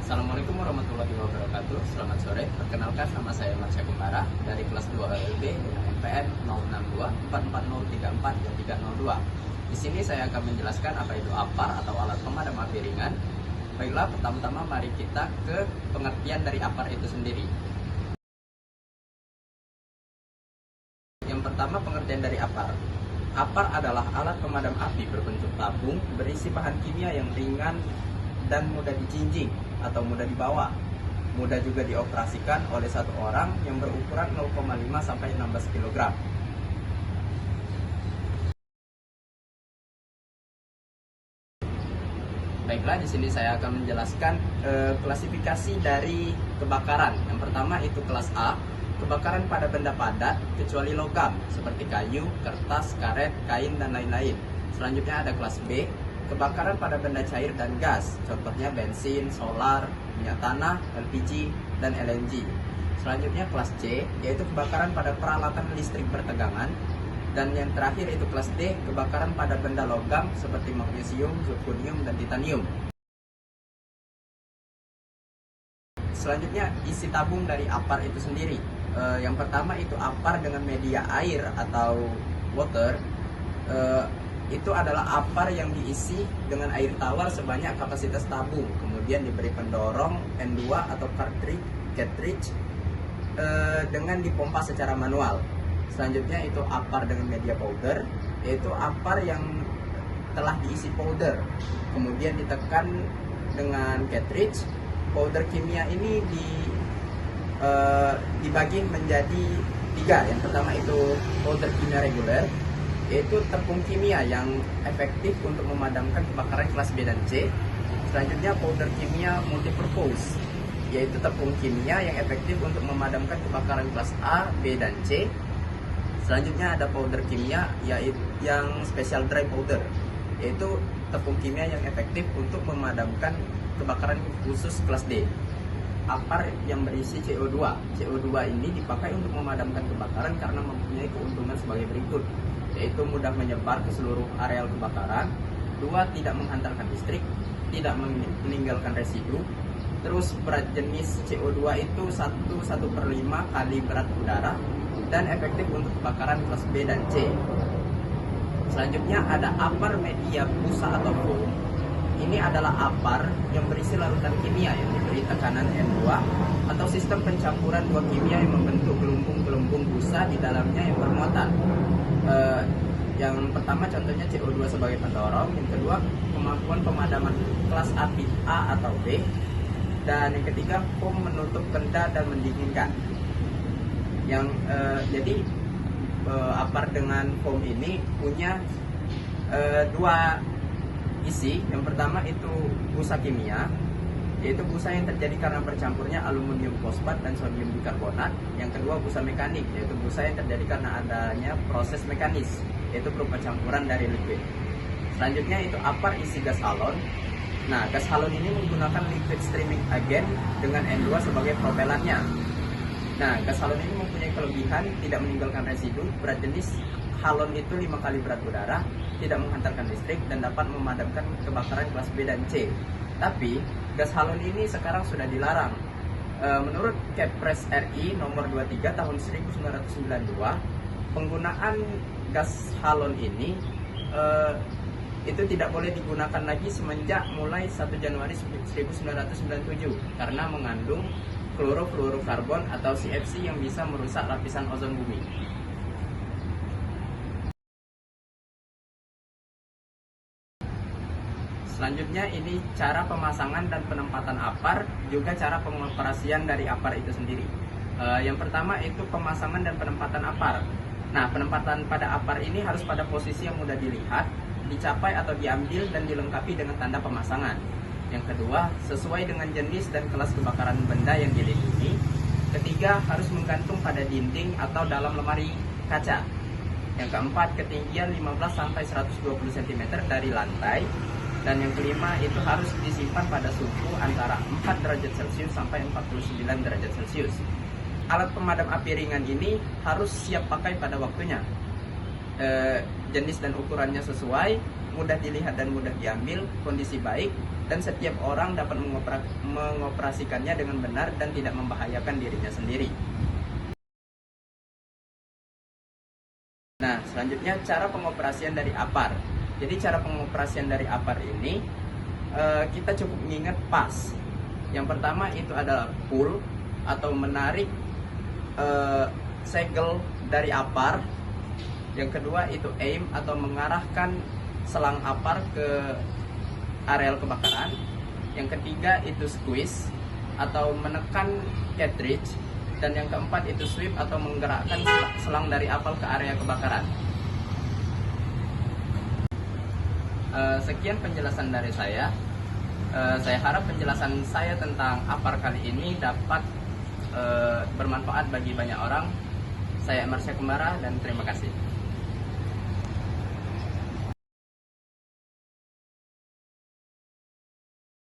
Assalamualaikum warahmatullahi wabarakatuh. Selamat sore. Perkenalkan, nama saya Marsha Kumbara dari kelas 2 LB dengan NPM 062 44034 dan 302. Di sini saya akan menjelaskan apa itu APAR atau alat pemadam api ringan. Baiklah, pertama-tama mari kita ke pengertian dari APAR itu sendiri. Yang pertama, pengertian dari APAR. APAR adalah alat pemadam api berbentuk tabung berisi bahan kimia yang ringan dan mudah dijinjing atau mudah dibawa, mudah juga dioperasikan oleh satu orang yang berukuran 0,5 sampai 16 kg. Baiklah, di sini saya akan menjelaskan klasifikasi dari kebakaran. Yang pertama itu kelas A, kebakaran pada benda padat kecuali logam seperti kayu, kertas, karet, kain, dan lain-lain. Selanjutnya ada kelas B, kebakaran pada benda cair dan gas, contohnya bensin, solar, minyak tanah, LPG, dan LNG. Selanjutnya kelas C, yaitu kebakaran pada peralatan listrik bertegangan. Dan yang terakhir itu kelas D, kebakaran pada benda logam seperti magnesium, zirconium, dan titanium. Selanjutnya isi tabung dari APAR itu sendiri. Yang pertama itu APAR dengan media air atau water. Itu adalah APAR yang diisi dengan air tawar sebanyak kapasitas tabung, kemudian diberi pendorong N2 atau cartridge dengan dipompa secara manual. Selanjutnya itu APAR dengan media powder, yaitu APAR yang telah diisi powder, kemudian ditekan dengan cartridge. Powder kimia ini dibagi menjadi 3. Yang pertama itu powder kimia reguler, yaitu tepung kimia yang efektif untuk memadamkan kebakaran kelas B dan C. Selanjutnya powder kimia multipurpose, yaitu tepung kimia yang efektif untuk memadamkan kebakaran kelas A, B, dan C. Selanjutnya ada powder kimia yaitu yang special dry powder, yaitu tepung kimia yang efektif untuk memadamkan kebakaran khusus kelas D. APAR yang berisi CO2. CO2 ini dipakai untuk memadamkan kebakaran karena mempunyai keuntungan sebagai berikut, yaitu mudah menyebar ke seluruh areal kebakaran, 2, tidak menghantarkan listrik, tidak meninggalkan residu, terus berat jenis CO2 itu 1/5 kali berat udara, dan efektif untuk kebakaran kelas B dan C. Selanjutnya ada APAR media busa atau foam. Ini adalah APAR yang berisi larutan kimia yang diberi tekanan N2 atau sistem pencampuran 2 kimia yang membentuk gelembung-gelembung busa di dalamnya yang bermuatan. Yang pertama contohnya CO2 sebagai pendorong, yang kedua kemampuan pemadaman kelas api A atau B, dan yang ketiga foam menutup benda dan mendinginkan. Jadi APAR dengan foam ini punya 2 isi. Yang pertama itu busa kimia, yaitu busa yang terjadi karena bercampurnya aluminium fosfat dan sodium bikarbonat. Yang kedua busa mekanik, yaitu busa yang terjadi karena adanya proses mekanis, yaitu berupa campuran dari liquid. Selanjutnya itu APAR isi gas halon. Nah, gas halon ini menggunakan liquid streaming agent dengan N2 sebagai propelannya. Nah, gas halon ini mempunyai kelebihan tidak meninggalkan residu, berat jenis halon itu 5 kali berat udara, tidak menghantarkan listrik, dan dapat memadamkan kebakaran kelas B dan C. Tapi, gas halon ini sekarang sudah dilarang. Menurut Kepres RI nomor 23 tahun 1992, penggunaan gas halon ini itu tidak boleh digunakan lagi semenjak mulai 1 Januari 1997 karena mengandung klorofluorokarbon atau CFC yang bisa merusak lapisan ozon bumi. Selanjutnya ini cara pemasangan dan penempatan APAR, juga cara pengoperasian dari APAR itu sendiri. Yang pertama itu pemasangan dan penempatan APAR. Nah, penempatan pada APAR ini harus pada posisi yang mudah dilihat, dicapai atau diambil, dan dilengkapi dengan tanda pemasangan. Yang kedua, sesuai dengan jenis dan kelas kebakaran benda yang dilindungi. Ketiga, harus menggantung pada dinding atau dalam lemari kaca. Yang keempat, ketinggian 15 sampai 120 cm dari lantai. Dan yang kelima, itu harus disimpan pada suhu antara 4 derajat Celcius sampai 49 derajat Celcius. Alat pemadam api ringan ini harus siap pakai pada waktunya. Jenis dan ukurannya sesuai, mudah dilihat dan mudah diambil, kondisi baik, dan setiap orang dapat mengoperasikannya dengan benar dan tidak membahayakan dirinya sendiri. Nah, selanjutnya cara pengoperasian dari APAR. Jadi cara pengoperasian dari APAR ini kita cukup mengingat pas. Yang pertama itu adalah pull atau menarik segel dari APAR. Yang kedua itu aim atau mengarahkan selang APAR ke areal kebakaran. Yang ketiga itu squeeze atau menekan cartridge. Dan yang keempat itu sweep atau menggerakkan selang dari APAR ke area kebakaran. Sekian penjelasan dari saya. Saya harap penjelasan saya tentang APAR kali ini dapat bermanfaat bagi banyak orang. Saya Marsha Kumara dan terima kasih.